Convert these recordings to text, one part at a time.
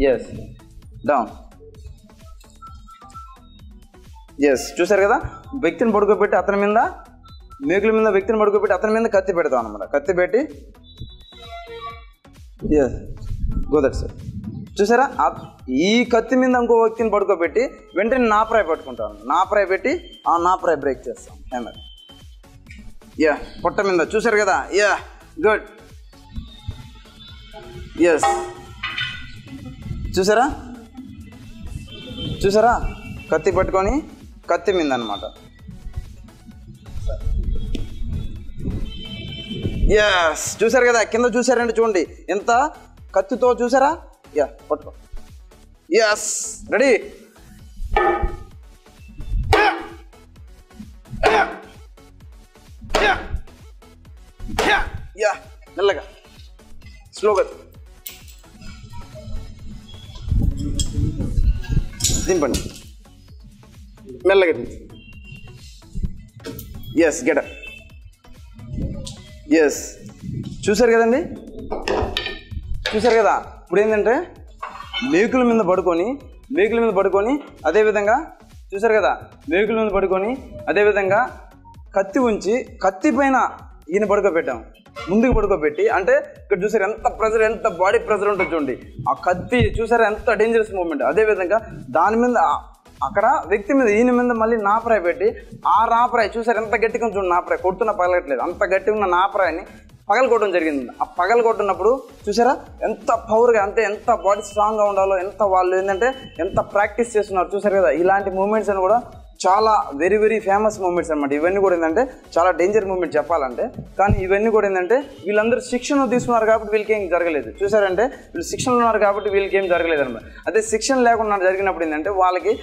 Yes. Down. Yes. చూసారు కదా, వ్యక్తిని పడుకోబెట్టి అతని మీద, మేకుల మీద వ్యక్తిని పడుకోబెట్టి అతని మీద కత్తి పెడతాం అనమాట. కత్తి పెట్టి yes go that side. చూసారా, ఈ కత్తి మీద ఇంకో వ్యక్తిని పడుకోబెట్టి వెంటనే నాపరాయి పట్టుకుంటాను. నాపరాయి పెట్టి ఆ నాపరాయి బ్రేక్ చేస్తాం హ్యామర్. యా, పొట్ట మీద చూసారు కదా. Yeah, good. ఎస్, చూసారా చూసారా, కత్తి పట్టుకొని కత్తి మీద అనమాట. ఎస్, చూసారు కదా, కింద చూసారండి, చూడండి ఎంత కత్తితో చూసారా. యా, పట్టుకో. Yes, ready. యా, మెల్లగా, స్లోగా దింపండి, మెల్లగా దింపండి. Yes, getup. ఎస్, చూసారు కదండి, చూసారు కదా. ఇప్పుడు ఏంటంటే మేకుల మీద పడుకొని అదేవిధంగా చూసారు కదా, మేకుల మీద పడుకొని అదేవిధంగా కత్తి ఉంచి కత్తి పైన ఈయన పడుకోబెట్టాం, ముందుకు పడుకోబెట్టి. అంటే ఇక్కడ చూసారు ఎంత ప్రెజర్, ఎంత బాడీ ప్రెజర్ ఉంటుంది చూడండి. ఆ కత్తి చూసారా ఎంత డేంజరస్ మూమెంట్. అదేవిధంగా దాని మీద అక్కడ వ్యక్తి మీద ఈయన మీద మళ్ళీ నాపరాయి పెట్టి ఆ నాపరాయి చూసారు ఎంత గట్టిగా చూడండి. నాపరాయి కొడుతున్నా పగలట్లేదు, అంత గట్టిగా ఉన్న నాపరాయిని పగలగొట్టడం జరిగింది. ఆ పగలగొట్టినప్పుడు చూసారా ఎంత పవర్గా, అంటే ఎంత బాడీ స్ట్రాంగ్గా ఉండాలో, ఎంత వాళ్ళు ఏంటంటే ఎంత ప్రాక్టీస్ చేస్తున్నారు చూసారు కదా. ఇలాంటి మూమెంట్స్ అని కూడా చాలా వెరీ వెరీ ఫేమస్ మూమెంట్స్ అనమాట. ఇవన్నీ కూడా ఏంటంటే చాలా డేంజర్ మూమెంట్ చెప్పాలంటే. కానీ ఇవన్నీ కూడా ఏంటంటే వీళ్ళందరూ శిక్షణ తీసుకున్నారు కాబట్టి వీళ్ళకి ఏం జరగలేదు. చూసారంటే వీళ్ళు శిక్షణలో ఉన్నారు కాబట్టి వీళ్ళకి ఏం జరగలేదు అనమాట. అదే శిక్షణ లేకుండా జరిగినప్పుడు ఏంటంటే వాళ్ళకి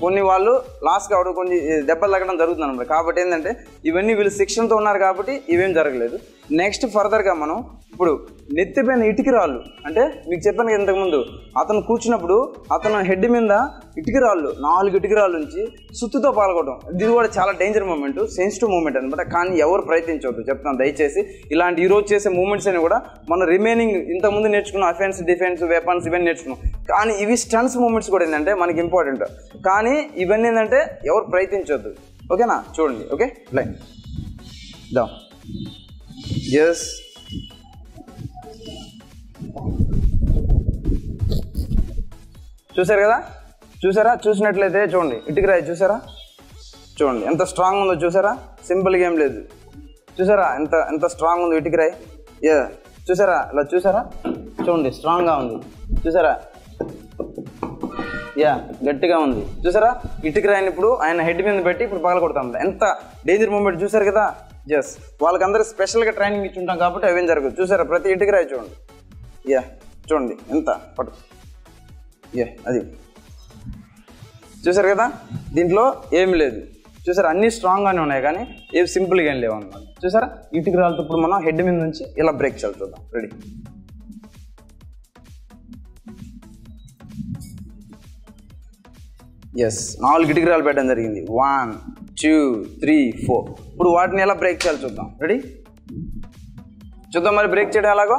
కొన్ని వాళ్ళు లాస్ కావడం, కొన్ని దెబ్బలు తగ్గడం జరుగుతుంది అనమాట. కాబట్టి ఏంటంటే ఇవన్నీ వీళ్ళు శిక్షణతో ఉన్నారు కాబట్టి ఇవేం జరగలేదు. నెక్స్ట్ ఫర్దర్గా మనం ఇప్పుడు నెత్తిపైన ఇటుక రాళ్ళు, అంటే మీకు చెప్పాను కదా ఇంతకుముందు, అతను కూర్చున్నప్పుడు అతను హెడ్ మీద ఇటుక రాళ్ళు 4 ఇటుక రాళ్ళు నుంచి సుత్తుతో పాల్గొనడం. ఇది కూడా చాలా డేంజర్ మూమెంట్, సెన్సిటివ్ మూమెంట్ అనమాట. కానీ ఎవరు ప్రయత్నించవద్దు చెప్తాను దయచేసి. ఇలాంటి ఈరోజు చేసే మూమెంట్స్ అని కూడా మనం రిమైనింగ్ ఇంతకుముందు నేర్చుకున్న అఫెన్స్, డిఫెన్స్, వెపన్స్ ఇవన్నీ నేర్చుకున్నాం. కానీ ఇవి స్టన్స్ మూమెంట్స్ కూడా ఏంటంటే మనకి ఇంపార్టెంట్. కానీ ఇవన్నీ ఏంటంటే ఎవరు ప్రయత్నించవద్దు. ఓకేనా, చూడండి. Okay, line down. ఎస్, చూసారు కదా, చూసారా, చూసినట్లయితే చూడండి ఇటుక రాయి చూసారా, చూడండి ఎంత స్ట్రాంగ్ ఉందో చూసారా. సింపుల్గా ఏం లేదు, చూసారా ఎంత స్ట్రాంగ్ ఉందో ఇటుక రాయి. చూసారా, ఇలా చూసారా, చూడండి స్ట్రాంగ్గా ఉంది చూసారా. యా, గట్టిగా ఉంది చూసారా. ఇటుక రాయిని ఇప్పుడు ఆయన హెడ్ మీద పెట్టి ఇప్పుడు పగల కొడతాం. ఎంత డేంజర్ మూమెంట్ చూసారు కదా. జస్ వాళ్ళకందరూ స్పెషల్గా ట్రైనింగ్ ఇచ్చి ఉంటాం కాబట్టి అవేం జరగదు. చూసారా, ప్రతి ఇటుక రాయి చూడండి. యా, చూడండి ఎంత పట్టు. యా, అది చూసారు కదా. దీంట్లో ఏమి లేదు చూసారా, అన్నీ స్ట్రాంగ్గానే ఉన్నాయి కానీ ఏవి సింపుల్గా ఏం లేవు అన్నమాట. చూసారా, ఇటుక రాళ్ళతో ఇప్పుడు మనం హెడ్ మీద నుంచి ఇలా బ్రేక్ చేయాలి. చూద్దాం, రెడీ. ఎస్, 4 ఇటుక రాళ్ళు పెట్టడం జరిగింది. 1 2 3 4. ఇప్పుడు వాటిని ఎలా బ్రేక్ చేయాలి చూద్దాం. రెడీ, చూద్దాం మరి బ్రేక్ చేయడం ఎలాగో.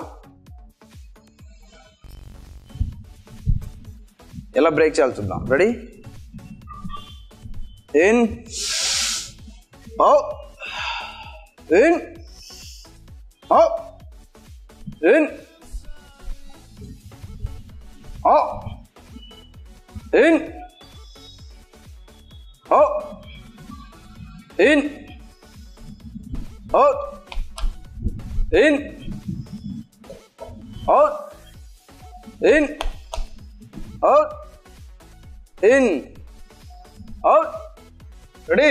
ఎలా బ్రేక్ చేయాలి చూద్దాం. Ready, in out, in out, in out, in out, in, out, in, out, in, out, in, out. Ready?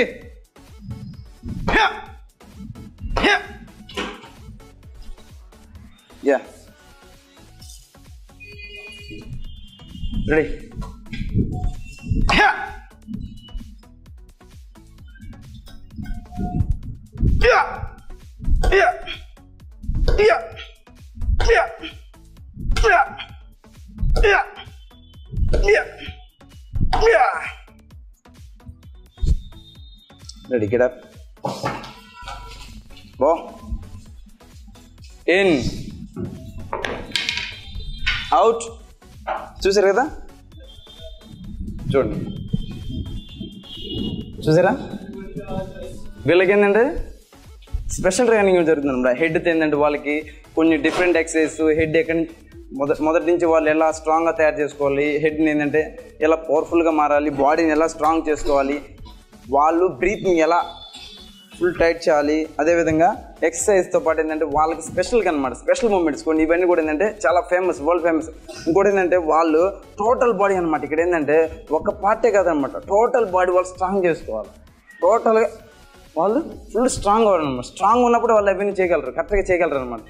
Yeah, yeah, yeah. Ready? Yeah. Yeah, yeah, yeah, yeah, yeah, yeah, yeah, yeah. Ready, get up. Go. In. Out. చూసారు కదా, చూడండి చూసారా. వీళ్ళకి ఏంటంటే special training జరుగుతుంది అన్నమాట. హెడ్తో ఏంటంటే వాళ్ళకి కొన్ని డిఫరెంట్ ఎక్సర్సైజ్, హెడ్ ఎక్కడి మొదటి నుంచి వాళ్ళు ఎలా స్ట్రాంగ్గా తయారు చేసుకోవాలి, హెడ్ని ఏంటంటే ఎలా పవర్ఫుల్గా మారాలి, బాడీని ఎలా స్ట్రాంగ్ చేసుకోవాలి, వాళ్ళు బ్రీత్ని ఎలా ఫుల్ టైట్ చేయాలి. అదేవిధంగా ఎక్సర్సైజ్తో పాటు ఏంటంటే వాళ్ళకి స్పెషల్గా అనమాట, స్పెషల్ మూమెంట్స్ కొన్ని ఇవన్నీ కూడా ఏంటంటే చాలా ఫేమస్, వరల్డ్ ఫేమస్. ఇంకోటి ఏంటంటే వాళ్ళు టోటల్ బాడీ అనమాట. ఇక్కడ ఏంటంటే ఒక పార్టే కాదనమాట, టోటల్ బాడీ వాళ్ళు స్ట్రాంగ్ చేసుకోవాలి. టోటల్గా వాళ్ళు ఫుల్ స్ట్రాంగ్ అవ్వాలన్నమాట. స్ట్రాంగ్ ఉన్నప్పుడు వాళ్ళు అవన్నీ చేయగలరు, కరెక్ట్గా చేయగలరు అనమాట.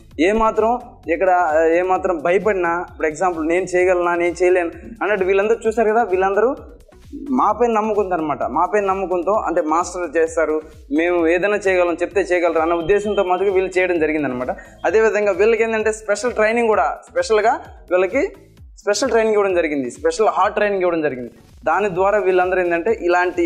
ఏమాత్రం భయపడినా, ఇప్పుడు ఎగ్జాంపుల్ నేను చేయగలనా నేను చేయలేను అన్నట్టు వీళ్ళందరూ చూసారు కదా, వీళ్ళందరూ మాపై నమ్ముకుంది అనమాట. మాపై నమ్ముకుంతో అంటే మాస్టర్ చేస్తారు, మేము ఏదైనా చేయగలం, చెప్తే చేయగలరు అన్న ఉద్దేశంతో మాత్రం వీళ్ళు చేయడం జరిగిందనమాట. అదేవిధంగా వీళ్ళకి ఏంటంటే స్పెషల్ ట్రైనింగ్ కూడా, స్పెషల్గా వీళ్ళకి స్పెషల్ ట్రైనింగ్ ఇవ్వడం జరిగింది, స్పెషల్ హార్ట్ ట్రైనింగ్ ఇవ్వడం జరిగింది. దాని ద్వారా వీళ్ళందరూ ఏంటంటే ఇలాంటి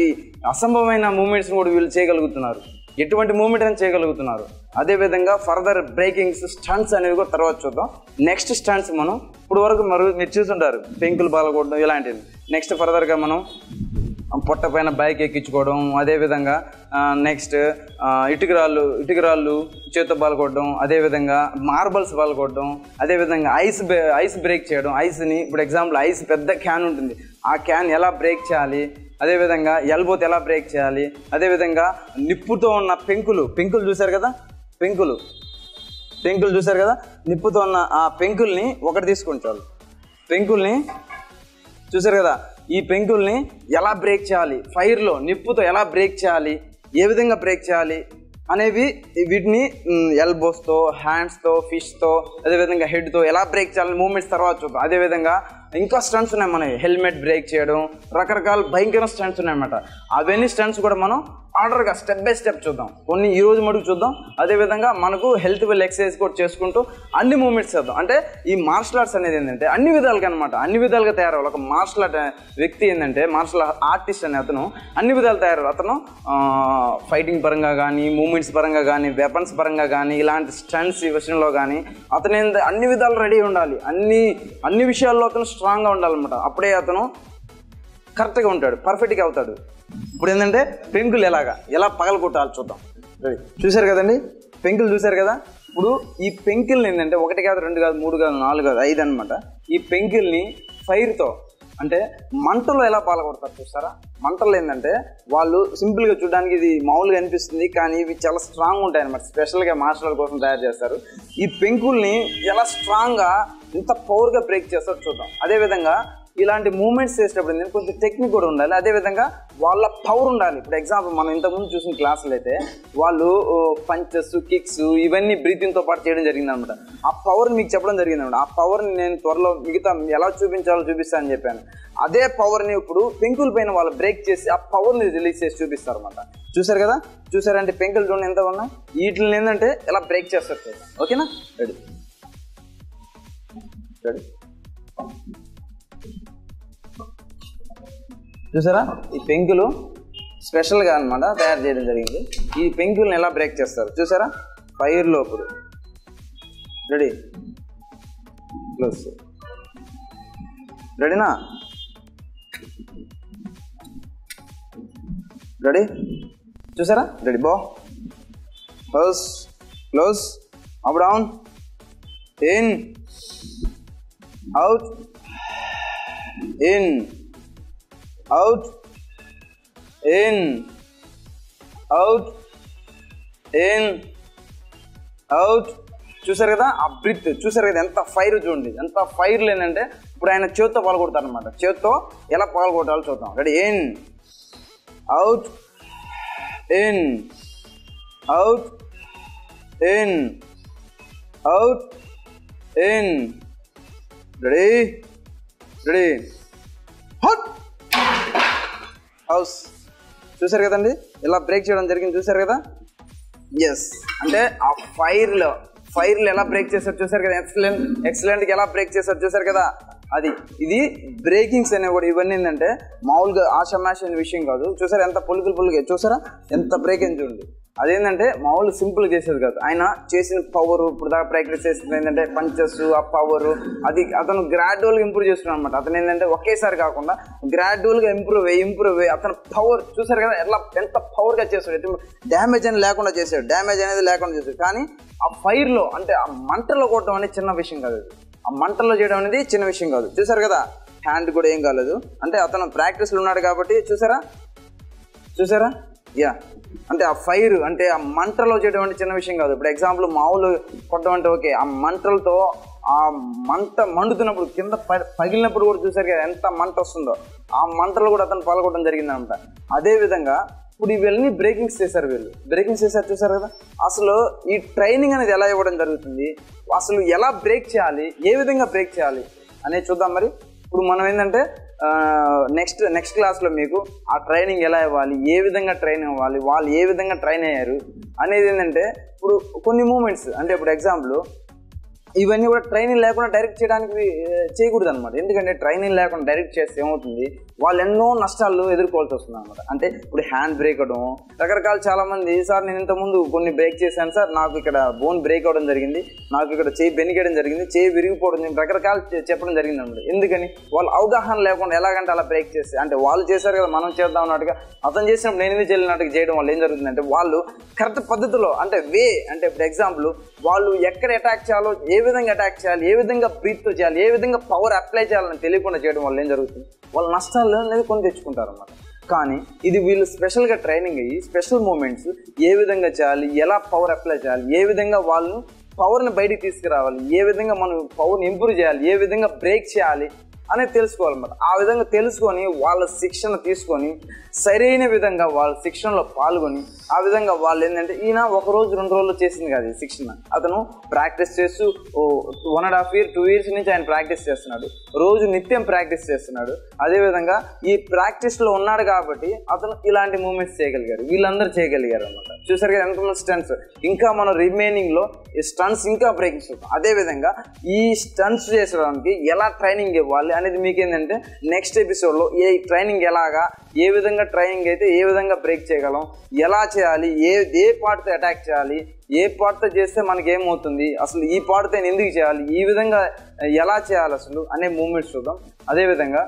అసంభవమైన మూమెంట్స్ని కూడా వీళ్ళు చేయగలుగుతున్నారు, ఎటువంటి మూమెంట్ అని చేయగలుగుతున్నారు. అదేవిధంగా ఫర్దర్ బ్రేకింగ్స్, స్టంట్స్ అనేవి కూడా తర్వాత చూద్దాం. నెక్స్ట్ స్టంట్స్ మనం ఇప్పుడు వరకు మీరు చూస్తుంటారు, పెంకులు బాలకూడడం ఇలాంటివి. నెక్స్ట్ ఫర్దర్గా మనం పొట్ట పైన బైక్ ఎక్కించుకోవడం, అదేవిధంగా నెక్స్ట్ ఇటుకరాళ్ళు చేత్తో బాలకొట్టడం, అదేవిధంగా మార్బల్స్ బాలకొట్టడం, అదేవిధంగా ఐస్ బ్రేక్ చేయడం. ఐస్ని ఇప్పుడు ఎగ్జాంపుల్ ఐస్ పెద్ద క్యాన్ ఉంటుంది, ఆ క్యాన్ ఎలా బ్రేక్ చేయాలి, అదేవిధంగా ఎల్బోతో ఎలా బ్రేక్ చేయాలి, అదేవిధంగా నిప్పుతో ఉన్న పెంకులు చూశారు కదా, పెంకులు చూశారు కదా, నిప్పుతో ఉన్న ఆ పెంకుల్ని ఒకటి తీసుకొని చాలు. పెంకుల్ని చూశారు కదా, ఈ పెంకుల్ని ఎలా బ్రేక్ చేయాలి, ఫైర్లో నిప్పుతో ఎలా బ్రేక్ చేయాలి, ఏ విధంగా బ్రేక్ చేయాలి అనేవి, వీటిని ఎల్బోస్తో, హ్యాండ్స్తో, ఫిష్తో, అదేవిధంగా హెడ్తో ఎలా బ్రేక్ చేయాలని మూమెంట్స్ తర్వాత చూద్దాం. అదేవిధంగా ఇంకా స్టంట్స్ ఉన్నాయి మనకి, హెల్మెట్ బ్రేక్ చేయడం, రకరకాల భయంకర స్టంట్స్ ఉన్నాయన్నమాట. అవన్నీ స్టంట్స్ కూడా మనం ఆర్డర్గా స్టెప్ బై స్టెప్ చూద్దాం. కొన్ని ఈ రోజు మటుకు చూద్దాం. అదేవిధంగా మనకు హెల్త్ వెల్ ఎక్సర్సైజ్ కూడా చేసుకుంటూ అన్ని మూమెంట్స్ చేద్దాం. అంటే ఈ మార్షల్ ఆర్ట్స్ అనేది ఏంటంటే అన్ని విధాలుగా అనమాట, అన్ని విధాలుగా తయారవ్వాలి. ఒక మార్షల్ ఆర్ట్ వ్యక్తి ఏంటంటే, మార్షల్ ఆర్టిస్ట్ అనే అతను అన్ని విధాలు తయారవ్వాలి. అతను ఫైటింగ్ పరంగా కానీ, మూమెంట్స్ పరంగా కానీ, వెపన్స్ పరంగా కానీ, ఇలాంటి స్టంట్స్ విషయంలో కానీ అతను ఏంటంటే అన్ని విధాలు రెడీ ఉండాలి. అన్ని విషయాల్లో అతను స్ట్రాంగ్గా ఉండాలన్నమాట. అప్పుడే అతను కరెక్ట్గా ఉంటాడు, పర్ఫెక్ట్గా అవుతాడు. ఇప్పుడు ఏంటంటే పెంకులు ఎలా పగలగొట్టాలి చూద్దాం. చూశారు కదండి, పెంకులు చూశారు కదా. ఇప్పుడు ఈ పెంకుల్ని ఏంటంటే 1 కాదు, 2 కాదు, 3 కాదు, 4 కాదు, 5 అనమాట. ఈ పెంకుల్ని ఫైర్తో అంటే మంటలో ఎలా పాల్గొడతారు చూస్తారా. మంటలు ఏంటంటే వాళ్ళు సింపుల్గా చూడడానికి ఇది మామూలుగా అనిపిస్తుంది, కానీ ఇవి చాలా స్ట్రాంగ్ ఉంటాయి అనమాట. స్పెషల్గా మార్షల్ ఆర్ట్ కోసం తయారు చేస్తారు. ఈ పెంకుల్ని ఎలా స్ట్రాంగ్గా ఎంత పవర్గా బ్రేక్ చేస్తారో చూద్దాం. అదేవిధంగా ఇలాంటి మూమెంట్స్ చేసేటప్పుడు నేను కొంచెం టెక్నిక్ కూడా ఉండాలి, అదేవిధంగా వాళ్ళ పవర్ ఉండాలి. ఇప్పుడు ఎగ్జాంపుల్ మనం ఇంతకుముందు చూసిన క్లాసులు అయితే వాళ్ళు పంచెస్, కిక్స్ ఇవన్నీ బ్రీతింగ్తో పాటు చేయడం జరిగింది అనమాట. ఆ పవర్ని మీకు చెప్పడం జరిగింది అనమాట. ఆ పవర్ని నేను త్వరలో మిగతా ఎలా చూపించాలో చూపిస్తానని చెప్పాను. అదే పవర్ని ఇప్పుడు పెంకుల పైన వాళ్ళు బ్రేక్ చేసి ఆ పవర్ని రిలీజ్ చేసి చూపిస్తారు అనమాట. చూసారు కదా, చూసారంటే పెంకులు చూడండి ఎంత ఉన్నాయి. వీటిని ఏంటంటే ఎలా బ్రేక్ చేస్తారు చూద్దాం. ఓకేనా, రెడీ. చూసారా, ఈ పెంకులు స్పెషల్గా అనమాట తయారు చేయడం జరిగింది. ఈ పెంకుల్ని ఎలా బ్రేక్ చేస్తారు చూసారా, ఫైర్లో. ఇప్పుడు రెడీ, క్లోజ్, రెడీనా, రెడీ. చూసారా, ready. Close, close, up down, in, out, in, out, in, out, in, out. చూసారు కదా ఆ బ్రీత్, చూసారు కదా ఎంత ఫైర్ చూడండి, ఎంత ఫైర్ లేనంటే. ఇప్పుడు ఆయన చేత్తో పాల్గొడతారు అనమాట. చేత్తో ఎలా పాల్గొట్టాలో చూద్దాం. Ready, in, out, in, out, in, out, in. Ready, ready, hut, house. చూసారు కదండి ఇలా బ్రేక్ చేయడం జరిగింది, చూసారు కదా. ఎస్, అంటే ఆ ఫైర్లో ఎలా బ్రేక్ చేశారు చూసారు కదా. ఎక్సలెంట్గా ఎలా బ్రేక్ చేశారు చూసారు కదా. ఇది బ్రేకింగ్స్ అనేవి కూడా ఇవన్నీ ఏంటంటే మామూలుగా ఆషామాషి అనే విషయం కాదు. చూసారా ఎంత పులుగులు చూసారా ఎంత బ్రేక్ అని చూడండి. అదేంటంటే మామూలు సింపుల్ చేసేది కాదు. ఆయన చేసిన పవర్ ఇప్పుడు దాకా ప్రాక్టీస్ చేస్తుంది ఏంటంటే పంచెస్, ఆ పవర్ అది అతను గ్రాడ్యువల్గా ఇంప్రూవ్ చేస్తున్నాడు అనమాట. అతను ఏంటంటే ఒకేసారి కాకుండా గ్రాడ్యువల్గా ఇంప్రూవ్ అయ్యి అతను పవర్ చూసారు కదా ఎంత పవర్గా చేస్తాడు. డ్యామేజ్ అనేది లేకుండా చేశాడు, డ్యామేజ్ అనేది లేకుండా చేశాడు. కానీ ఆ ఫైర్లో అంటే ఆ మంటలో కొట్టడం అనేది చిన్న విషయం కాదు. ఆ మంటల్లో చేయడం అనేది చిన్న విషయం కాదు. చూసారు కదా హ్యాండ్ కూడా ఏం కాలేదు. అంటే అతను ప్రాక్టీస్లో ఉన్నాడు కాబట్టి చూసారా యా. అంటే ఆ ఫైర్ అంటే ఆ మంటలో చేయడం అంటే చిన్న విషయం కాదు. ఇప్పుడు ఎగ్జాంపుల్ మామూలు కొట్టడం అంటే ఓకే, ఆ మంటలతో ఆ మంట మండుతున్నప్పుడు కింద పగిలినప్పుడు కూడా చూసారు కదా ఎంత మంట వస్తుందో, ఆ మంటలు కూడా అతను పాల్గొనడం జరిగింది అనమాట. అదేవిధంగా ఇప్పుడు ఇవన్నీ బ్రేకింగ్స్ చేశారు చూసారు కదా. అసలు ఈ ట్రైనింగ్ అనేది ఎలా ఇవ్వడం జరుగుతుంది, అసలు ఎలా బ్రేక్ చేయాలి, ఏ విధంగా బ్రేక్ చేయాలి అనేది చూద్దాం. మరి ఇప్పుడు మనం ఏంటంటే నెక్స్ట్ క్లాస్లో మీకు ఆ ట్రైనింగ్ ఎలా ఇవ్వాలి, ఏ విధంగా ట్రైన్ ఇవ్వాలి, వాళ్ళు ఏ విధంగా ట్రైన్ అయ్యారు అనేది ఏంటంటే ఇప్పుడు కొన్ని మూమెంట్స్ అంటే ఇప్పుడు ఎగ్జాంపుల్ ఇవన్నీ కూడా ట్రైనింగ్ లేకుండా డైరెక్ట్ చేయకూడదు అనమాట. ఎందుకంటే ట్రైనింగ్ లేకుండా డైరెక్ట్ చేస్తే ఏమవుతుంది, వాళ్ళు ఎన్నో నష్టాలు ఎదుర్కోవాల్సి వస్తుంది అనమాట. అంటే ఇప్పుడు హ్యాండ్ బ్రేక్ అవడం రకరకాల చాలా మంది సార్ నేను ఇంతకుముందు కొన్ని బ్రేక్ చేశాను సార్, నాకు ఇక్కడ బోన్ బ్రేక్ అవడం జరిగింది, నాకు ఇక్కడ చేయి బెనికేయడం జరిగింది, చేయి విరిగిపోవడం రకరకాలు చెప్పడం జరిగింది అనమాట. ఎందుకని వాళ్ళు అవగాహన లేకుండా ఎలాగంటే అలా బ్రేక్ చేస్తే అంటే వాళ్ళు చేశారు కదా మనం చేద్దాం అన్నట్టుగా అతను చేసినప్పుడు నేను చెల్లినట్టుగా చేయడం వల్ల ఏం జరుగుతుందంటే వాళ్ళు కరెక్ట్ పద్ధతిలో అంటే అంటే ఇప్పుడు ఎగ్జాంపుల్ వాళ్ళు ఎక్కడ అటాక్ చేయాలో, ఏ విధంగా అటాక్ చేయాలి, ఏ విధంగా బ్రీత్తో చేయాలి, ఏ విధంగా పవర్ అప్లై చేయాలని తెలియకుండా చేయడం వల్ల ఏం జరుగుతుంది, వాళ్ళ నష్టాలు అనేది కొని తెచ్చుకుంటారు అన్నమాట. కానీ ఇది వీళ్ళు స్పెషల్గా ట్రైనింగ్ అయ్యి స్పెషల్ మూమెంట్స్ ఏ విధంగా చేయాలి, ఎలా పవర్ అప్లై చేయాలి, ఏ విధంగా వాళ్ళను పవర్ని బయటికి తీసుకురావాలి, ఏ విధంగా మనం పవర్ని ఇంప్రూవ్ చేయాలి, ఏ విధంగా బ్రేక్ చేయాలి అనేది తెలుసుకోవాలన్నమాట. ఆ విధంగా తెలుసుకొని వాళ్ళ శిక్షణ తీసుకొని సరైన విధంగా వాళ్ళ శిక్షణలో పాల్గొని ఆ విధంగా వాళ్ళు ఏంటంటే ఈయన 1 రోజు 2 రోజులు చేసింది కాదు ఈ శిక్షణ. అతను ప్రాక్టీస్ చేస్తూ 1.5 year 2 years నుంచి ఆయన ప్రాక్టీస్ చేస్తున్నాడు, రోజు నిత్యం ప్రాక్టీస్ చేస్తున్నాడు. అదేవిధంగా ఈ ప్రాక్టీస్లో ఉన్నాడు కాబట్టి అతను ఇలాంటి మూమెంట్స్ చేయగలిగారు, వీళ్ళందరూ చేయగలిగారు అనమాట. చూసారు కదా ఎంతమంది స్టంట్స్. ఇంకా మనం రిమైనింగ్లో ఈ స్టంట్స్ ఇంకా బ్రేక్ చేస్తాం. అదేవిధంగా ఈ స్టంట్స్ చేసడానికి ఎలా ట్రైనింగ్ ఇవ్వాలి అనేది మీకు ఏంటంటే నెక్స్ట్ ఎపిసోడ్లో ఏ ట్రైనింగ్ ఎలాగా, ఏ విధంగా ట్రైనింగ్ అయితే ఏ విధంగా బ్రేక్ చేయగలం, ఎలా చేయాలి, ఏ పార్ట్తో అటాక్ చేయాలి, ఏ పార్ట్తో చేస్తే మనకి ఏమవుతుంది, అసలు ఈ పార్ట్తో ఎందుకు చేయాలి, ఈ విధంగా ఎలా చేయాలి అసలు అనే మూమెంట్స్ చూద్దాం. అదేవిధంగా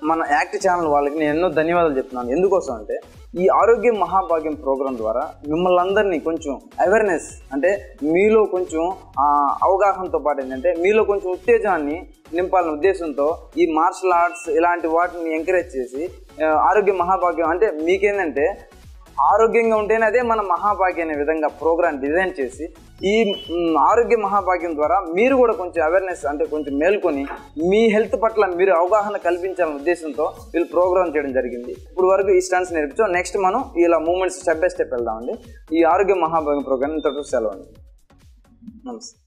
మన యాక్ట్ ఛానల్ వాళ్ళకి నేను ఎన్నో ధన్యవాదాలు చెప్తున్నాను. ఎందుకోసం అంటే ఈ ఆరోగ్యం మహాభాగ్యం ప్రోగ్రాం ద్వారా మిమ్మల్ని అందరినీ కొంచెం అవేర్నెస్ అంటే మీలో కొంచెం అవగాహనతో పాటు ఏంటంటే మీలో కొంచెం ఉత్తేజాన్ని నింపాలనే ఉద్దేశంతో ఈ మార్షల్ ఆర్ట్స్ ఇలాంటి వాటిని ఎంకరేజ్ చేసి ఆరోగ్య మహాభాగ్యం అంటే మీకేంటంటే ఆరోగ్యంగా ఉంటేనే అదే మన మహాభాగ్యం అనే విధంగా ప్రోగ్రామ్ డిజైన్ చేసి ఈ ఆరోగ్య మహాభాగ్యం ద్వారా మీరు కూడా కొంచెం అవేర్నెస్ అంటే కొంచెం మేల్కొని మీ హెల్త్ పట్ల మీరు అవగాహన కల్పించాలనే ఉద్దేశంతో వీళ్ళు ప్రోగ్రామ్ చేయడం జరిగింది. ఇప్పుడు వరకు ఈ స్టంట్స్ నేర్పించాం. నెక్స్ట్ మనం ఇలా మూమెంట్స్ స్టెప్ బై స్టెప్ వెళ్దామండి. ఈ ఆరోగ్య మహాభాగ్యం ప్రోగ్రామ్ ఇంతటితో సెలవు అండి. నమస్తే.